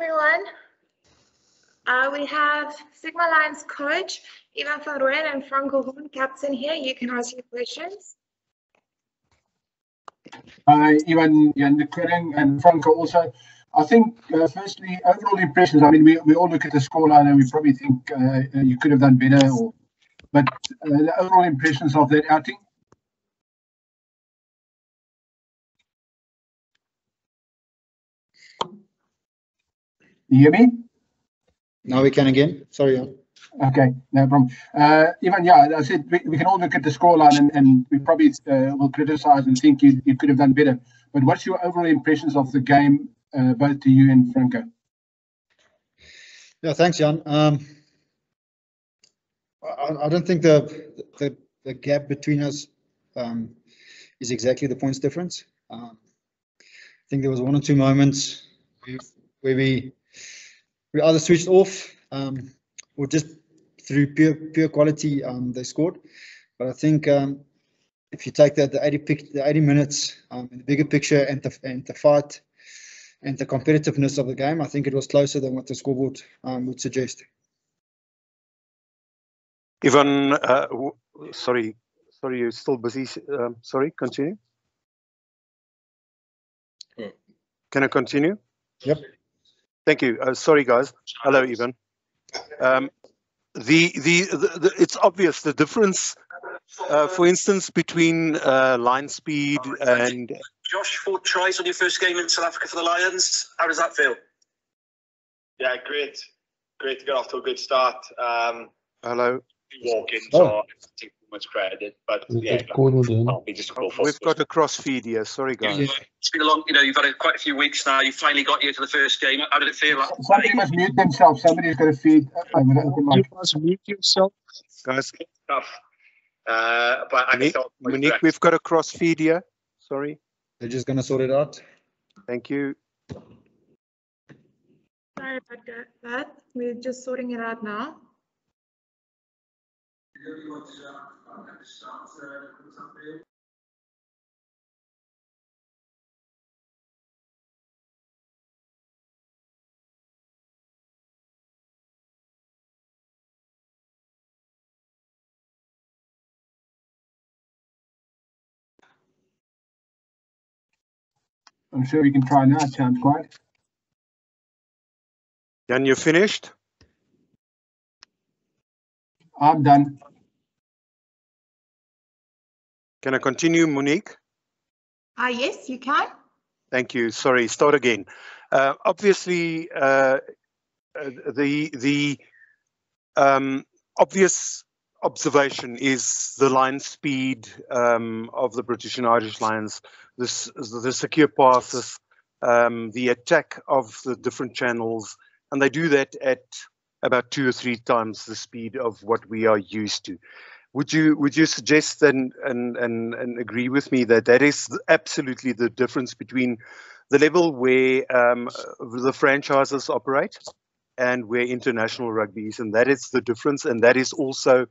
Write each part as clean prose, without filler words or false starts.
everyone. We have Sigma Lions coach, Ivan van Rooyen and Franco Hoorn, captain here. You can ask your questions. Ivan, Jan de Keuring and Franco also. I think, firstly, overall impressions. I mean, we all look at the scoreline and we probably think you could have done better. But the overall impressions of that outing? You hear me? Now we can again. Sorry, Jan. Okay, no problem. Ivan, yeah, I said we can all look at the scoreline and we probably will criticize and think you could have done better. But what's your overall impressions of the game, both to you and Franco? Yeah, thanks, Jan. I don't think the gap between us is exactly the points difference. I think there was one or two moments where we either switched off or just through pure quality they scored. But I think if you take the 80 minutes in the bigger picture and the fight and the competitiveness of the game, I think it was closer than what the scoreboard would suggest. Ivan, sorry, you're still busy. Sorry, continue. Can I continue? Yep. Thank you. Sorry, guys. Hello, Ivan. It's obvious the difference, for instance, between line speed and. Josh, 4 tries on your first game in South Africa for the Lions. How does that feel? Yeah, great. Great to get off to a good start. Hello. Walk-ins are too much credit, but yeah, we've got a cross feed here. Sorry, guys. Yeah. It's been a long, you've had quite a few weeks now. You finally got here to the first game. How did it feel? Somebody must mute themselves. Somebody's got to feed. You must mute yourself, guys. Tough. But Monique, we've got a cross feed here. Sorry. They're just going to sort it out. Thank you. Sorry about that. We're just sorting it out now. I'm sure we can try now. It sounds quiet. Jan, you finished? I'm done. Can I continue, Monique? Yes, you can. Thank you. Sorry, start again. Obviously, the obvious observation is the line speed of the British and Irish Lions, the secure passes, the attack of the different channels, and they do that at about 2 or 3 times the speed of what we are used to. Would you suggest and agree with me that is absolutely the difference between the level where the franchises operate and where international rugby is, and that is the difference, and that is also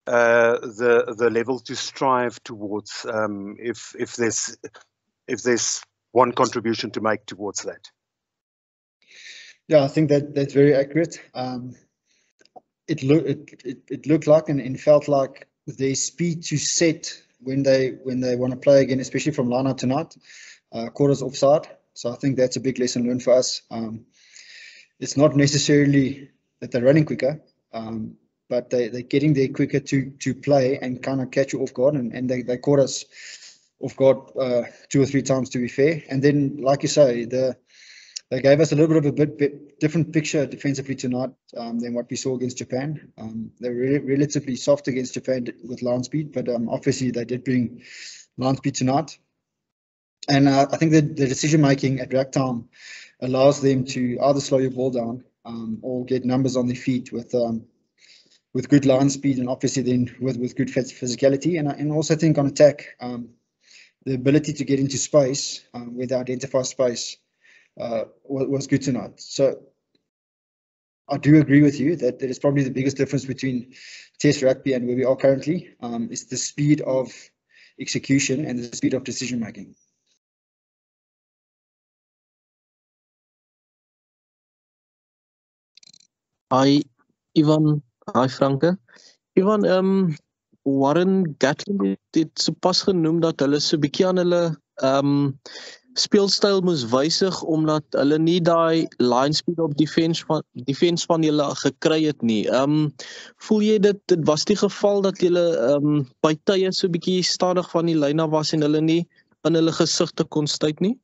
the level to strive towards if there's one contribution to make towards that? Yeah, I think that's very accurate. It looked like and felt like their speed to set when they want to play again, especially from line out tonight, caught us offside. So I think that's a big lesson learned for us. It's not necessarily that they're running quicker, but they're getting there quicker to play and kind of catch you off guard, and they caught us off guard 2 or 3 times, to be fair. And then, like you say, they gave us a little bit of a bit different picture defensively tonight than what we saw against Japan. They were relatively soft against Japan with line speed, but obviously they did bring line speed tonight. And I think the decision making at rack time allows them to either slow your ball down or get numbers on their feet with good line speed, and obviously then with good physicality. And also think on attack, the ability to get into space where they identify space was good tonight. So I do agree with you that is probably the biggest difference between Test rugby and where we are currently, is the speed of execution and the speed of decision making. Hi, Ivan. Hi, Franke. Ivan, Warren Gatland het sopas genoem dat hulle so 'n bietjie aan hulle speelstyl moes wysig omdat hulle nie daai line speed op defense van julle gekry het nie. Voel jy dit was die geval dat julle by tye so 'n bietjie stadig van die lyn af was en hulle nie in hulle gesigte kon stuit nie?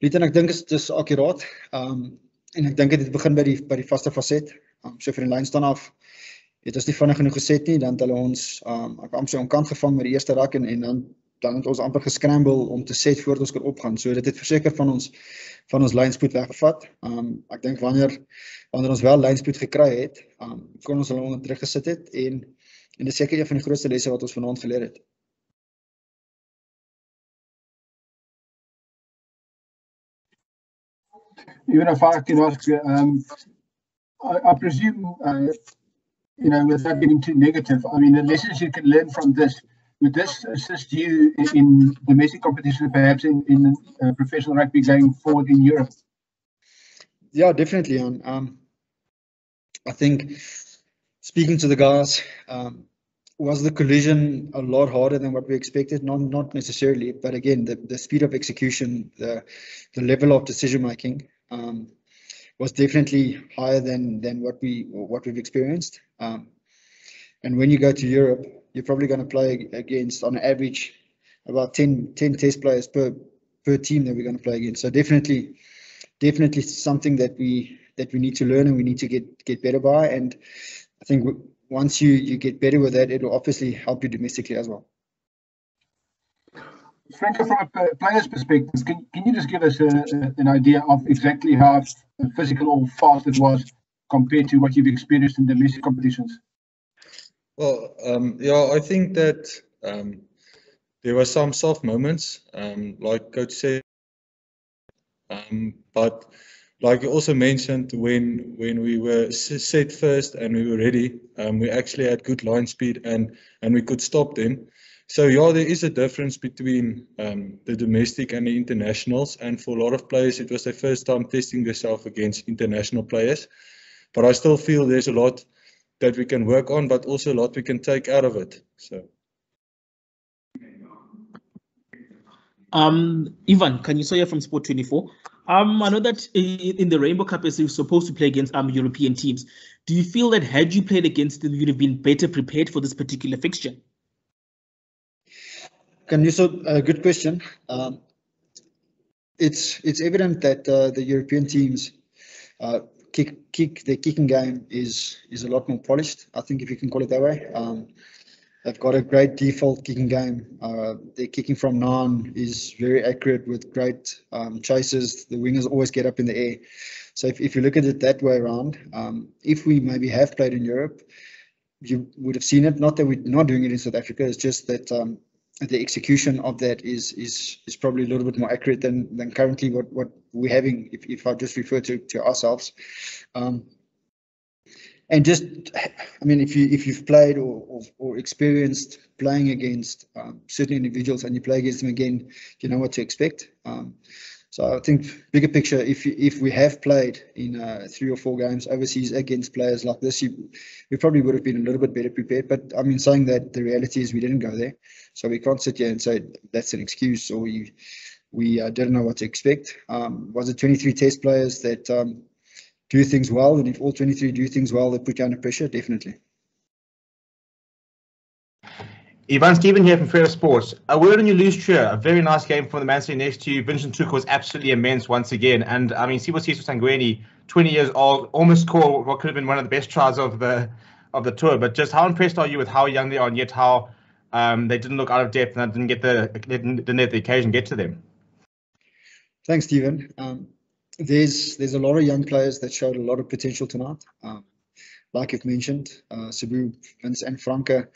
Lieten, ek dink dit is akkuraat. En ek dink dit begin by die vaste faset. So vir die lyn staan af, het ons nie vinnig genoeg geset nie, dan het hulle ons ek amper omkant gevang met die eerste rak en dan het ons amper gescramble om te set voordat ons kan opgaan. So dit het verseker van ons lynspoed weggevat. Ek dink wanneer ons wel lynspoed gekry het, kon ons hulle onder druk gesit het en dit is seker een van die grootste lesse wat ons vanaand geleer het. Even if I can ask you, I presume, without getting too negative, I mean, the lessons you can learn from this, would this assist you in domestic competition, perhaps in professional rugby going forward in Europe? Yeah, definitely. I think speaking to the guys, was the collision a lot harder than what we expected? Not necessarily, but again, the speed of execution, the level of decision making was definitely higher than what we've experienced. And when you go to Europe, you're probably going to play against, on average, about 10 test players per team that we're going to play against. So definitely something that we need to learn and we need to get better by. And I think once you get better with that, it will obviously help you domestically as well. Frank, from a player's perspective, can you just give us an idea of exactly how physical or fast it was compared to what you've experienced in domestic competitions? Well, yeah, I think that there were some soft moments, like Coach said, but like you also mentioned, when we were set first and we were ready, we actually had good line speed and we could stop them. So yeah, there is a difference between the domestic and the internationals, and for a lot of players, it was their first time testing themselves against international players. But I still feel there's a lot that we can work on, but also a lot we can take out of it. So. Ivan, can you say you're from Sport 24? I know that in the Rainbow Cup, you're supposed to play against European teams. Do you feel that had you played against them, you'd have been better prepared for this particular fixture? Good question. It's evident that the European teams their kicking game is a lot more polished. I think, if you can call it that way. They've got a great default kicking game. Their kicking from 9 is very accurate with great chases. The wingers always get up in the air. So if you look at it that way around, if we maybe have played in Europe, you would have seen it. Not that we're not doing it in South Africa. It's just that the execution of that is probably a little bit more accurate than currently what we're having. If I just refer to ourselves. And just, I mean, if you've played or experienced playing against certain individuals and you play against them again, you know what to expect. So I think, bigger picture, if we have played in 3 or 4 games overseas against players like this, we probably would have been a little bit better prepared. But I mean, saying that, the reality is we didn't go there, so we can't sit here and say that's an excuse or we didn't know what to expect. Was it 23 test players that do things well, and if all 23 do things well, they put you under pressure? Definitely. Ivan, Stephen here from Fair Sports. A word on your loose cheer. A very nice game from the man sitting next to you. Vincent Tuka was absolutely immense once again. And I mean, Sibo Sangweni, 20 years old, almost scored what could have been one of the best tries of the tour. But just how impressed are you with how young they are, and yet how they didn't look out of depth and didn't let the occasion get to them? Thanks, Stephen. There's a lot of young players that showed a lot of potential tonight. Like you've mentioned, Sabu, Vince and Franke,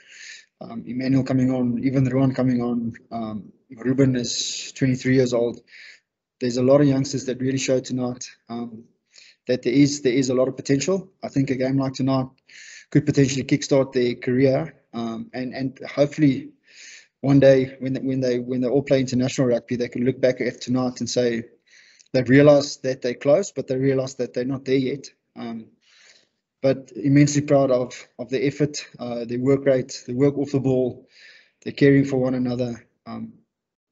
Emmanuel coming on, even Ruan coming on. Ruben is 23 years old. There's a lot of youngsters that really showed tonight that there is a lot of potential. I think a game like tonight could potentially kickstart their career, and hopefully one day when they all play international rugby, they can look back at tonight and say they've realised that they're close, but they realise that they're not there yet. but immensely proud of the effort, their work rate, the work off the ball, they're caring for one another.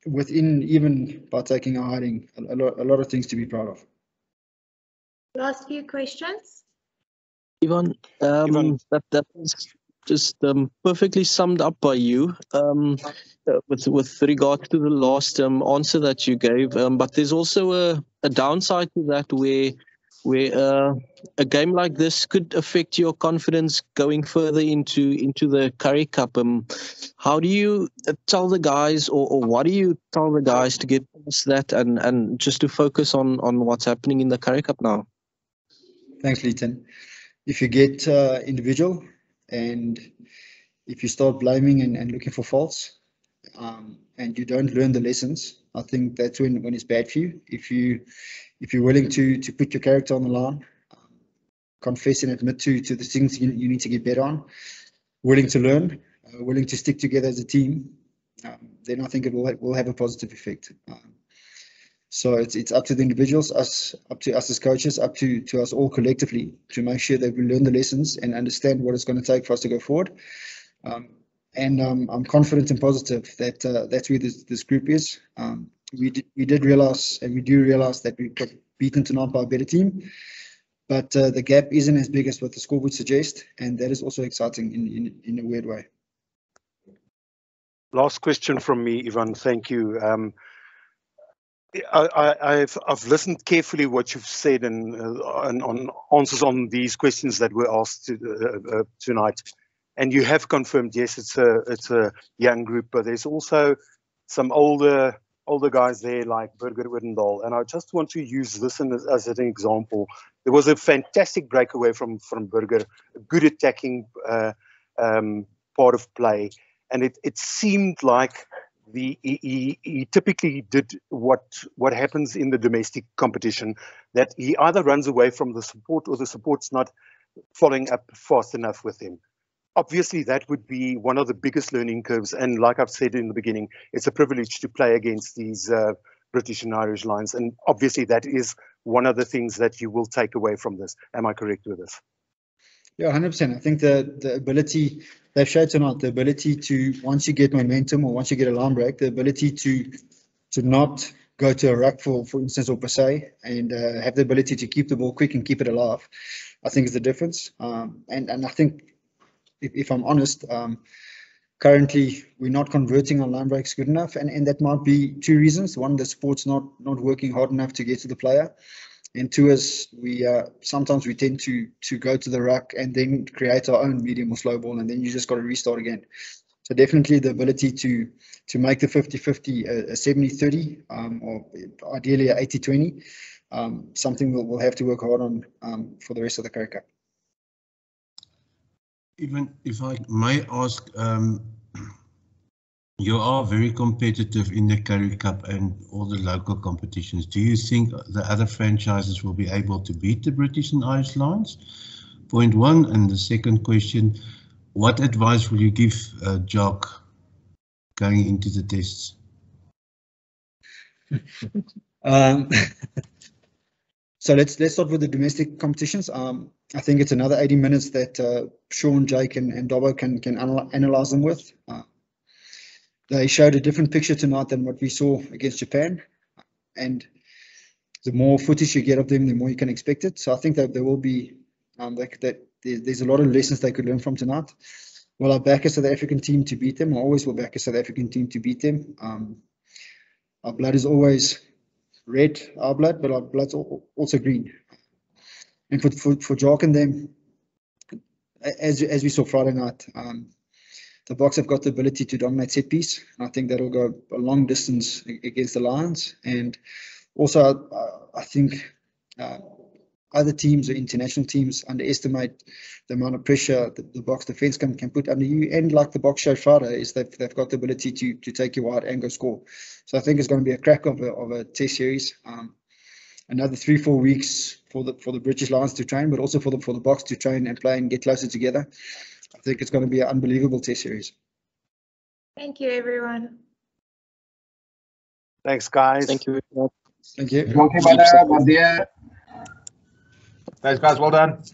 Within even partaking or hiding, a lot of things to be proud of. Last few questions. Ivan, that was just perfectly summed up by you with regards to the last answer that you gave. But there's also a downside to that where a game like this could affect your confidence going further into the Currie Cup. How do you tell the guys, or what do you tell the guys to get past that and just to focus on what's happening in the Currie Cup now? Thanks, Leighton. If you get individual and if you start blaming and looking for faults, and you don't learn the lessons, I think that's when it's bad for you. If you're willing to put your character on the line, confess and admit to the things you need to get better on, willing to learn, willing to stick together as a team, then I think it will have a positive effect. So it's up to the individuals, up to us as coaches, up to us all collectively to make sure that we learn the lessons and understand what it's going to take for us to go forward. And I'm confident and positive that that's where this group is. We did realize, and we do realize, that we got beaten tonight by a better team, but the gap isn't as big as what the score would suggest, and that is also exciting in a weird way. Last question from me, Ivan. Thank you. I've listened carefully what you've said and on answers on these questions that were asked tonight, and you have confirmed, yes, it's a young group, but there's also some older guys there like Burger Odendaal, and I just want to use this as an example. There was a fantastic breakaway from Burger, a good attacking part of play, and it seemed like he typically did what happens in the domestic competition, that he either runs away from the support or the support's not following up fast enough with him. Obviously, that would be one of the biggest learning curves. And like I've said in the beginning, it's a privilege to play against these British and Irish Lions. And obviously, that is one of the things that you will take away from this. Am I correct with this? Yeah, 100%. I think the ability they've showed tonight, the ability to, once you get momentum or once you get a line break, the ability to not go to a ruck, for instance, or per se, and have the ability to keep the ball quick and keep it alive, I think is the difference. And I think, if I'm honest, currently we're not converting our line breaks good enough, and that might be two reasons. One, the sport's not working hard enough to get to the player. And two is sometimes we tend to go to the ruck and then create our own medium or slow ball, and then you just got to restart again. So definitely the ability to make the 50-50 a 70-30, or ideally a 80-20, something we'll have to work hard on for the rest of the Currie Cup. Even if I may ask, you are very competitive in the Currie Cup and all the local competitions. Do you think the other franchises will be able to beat the British and Irish Lions? Point one. And the second question, what advice will you give Jock going into the tests? So let's start with the domestic competitions. I think it's another 80 minutes that Sean, Jake, and Dobbo can analyze them with. They showed a different picture tonight than what we saw against Japan, and the more footage you get of them, the more you can expect it. So I think that there will be there's a lot of lessons they could learn from tonight. Will I back a South African team to beat them? I always will back a South African team to beat them. Our blood is always red, our blood, but our blood's also green. And for Jock and them, as we saw Friday night, the Boks have got the ability to dominate set piece. I think that'll go a long distance against the Lions. And also, I think other teams or international teams underestimate the amount of pressure that the Boks defense can put under you. And like the Boks showed Friday, is that they've got the ability to take you wide and go score. So I think it's going to be a crack of a test series. Another 3-4 weeks for the British Lions to train, but also for the Boks to train and play and get closer together. I think it's going to be an unbelievable test series. Thank you, everyone. Thanks, guys. Thank you. Thank you. Dankie manne, waardeer. Thanks, guys. Well done.